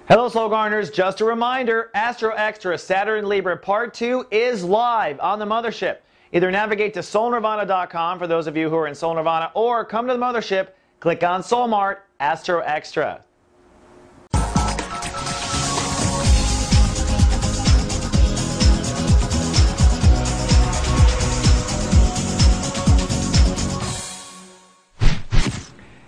Hello Soul Gardeners, just a reminder, Astro Extra Saturn Libra Part 2 is live on the mothership. Either navigate to soulnirvana.com for those of you who are in Soul Nirvana, or come to the mothership, click on Soul Mart, Astro Extra.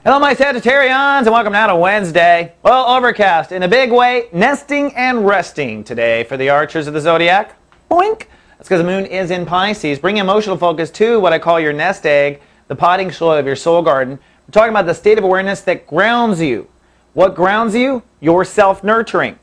Hello my Sagittarians, and welcome now to Wednesday. Well, overcast in a big way, nesting and resting today for the archers of the zodiac. Boink! That's because the moon is in Pisces. Bring emotional focus to what I call your nest egg, the potting soil of your soul garden. We're talking about the state of awareness that grounds you. What grounds you? Your self-nurturing.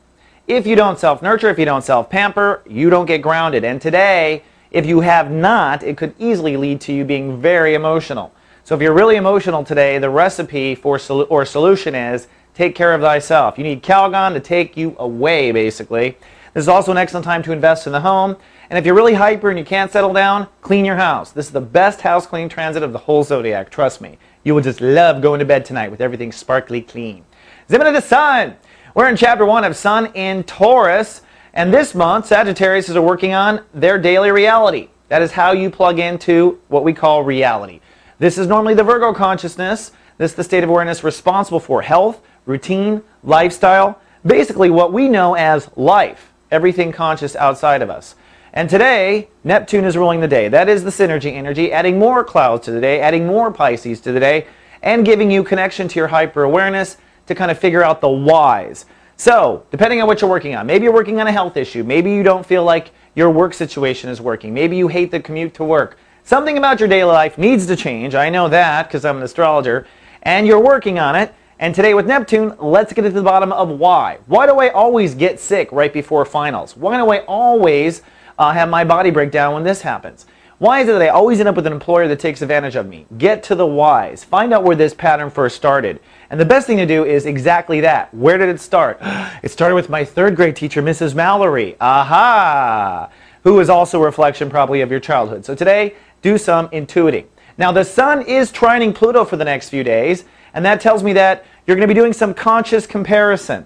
If you don't self-nurture, if you don't self-pamper, you don't get grounded. And today, if you have not, it could easily lead to you being very emotional. So if you're really emotional today, the recipe for solution is take care of thyself. You need Calgon to take you away, basically. This is also an excellent time to invest in the home. And if you're really hyper and you can't settle down, clean your house. This is the best house cleaning transit of the whole zodiac. Trust me. You will just love going to bed tonight with everything sparkly clean. Zipping to the sun. We're in chapter 1 of Sun in Taurus. And this month, Sagittarius is working on their daily reality. That is how you plug into what we call reality. This is normally the Virgo consciousness. This is the state of awareness responsible for health, routine, lifestyle, basically what we know as life, everything conscious outside of us. And today, Neptune is ruling the day. That is the synergy energy, adding more clouds to the day, adding more Pisces to the day, and giving you connection to your hyper-awareness to kind of figure out the whys. So, depending on what you're working on, maybe you're working on a health issue, maybe you don't feel like your work situation is working, maybe you hate the commute to work. Something about your daily life needs to change. I know that because I'm an astrologer. And you're working on it. And today with Neptune, let's get to the bottom of why. Why do I always get sick right before finals? Why do I always have my body break down when this happens? Why is it that I always end up with an employer that takes advantage of me? Get to the whys. Find out where this pattern first started. And the best thing to do is exactly that. Where did it start? It started with my third grade teacher, Mrs. Mallory. Aha! Who is also a reflection probably of your childhood. So today, do some intuiting. Now the sun is trining Pluto for the next few days, and that tells me that you're going to be doing some conscious comparison.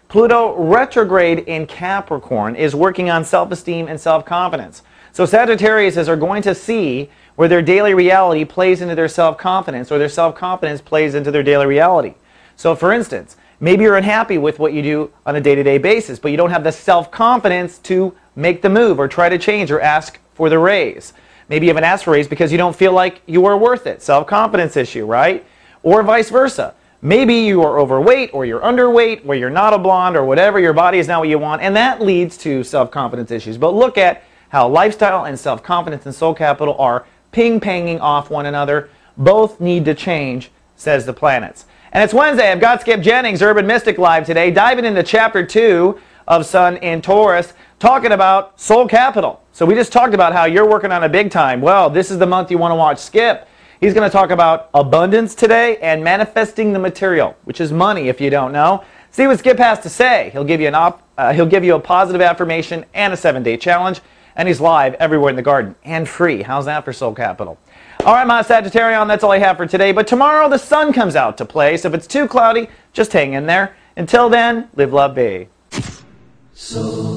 Pluto retrograde in Capricorn is working on self-esteem and self-confidence. So Sagittarius are going to see where their daily reality plays into their self-confidence, or their self-confidence plays into their daily reality. So for instance, maybe you're unhappy with what you do on a day-to-day basis, but you don't have the self-confidence to make the move or try to change or ask for the raise. Maybe you haven't asked for a raise because you don't feel like you are worth it. Self-confidence issue, right? Or vice versa. Maybe you are overweight or you're underweight or you're not a blonde or whatever. Your body is not what you want. And that leads to self-confidence issues. But look at how lifestyle and self-confidence and soul capital are ping-panging off one another. Both need to change, says the planets. And it's Wednesday. I've got Skip Jennings, Urban Mystic, live today, diving into Chapter 2 of Sun in Taurus, talking about soul capital. So we just talked about how you're working on a big time. Well, this is the month you want to watch Skip. He's going to talk about abundance today and manifesting the material, which is money if you don't know. See what Skip has to say. He'll give you a positive affirmation and a 7-day challenge, and he's live everywhere in the garden and free. How's that for soul capital? All right, my Sagittarian, that's all I have for today. But tomorrow the sun comes out to play, so if it's too cloudy, just hang in there. Until then, live, love, be. So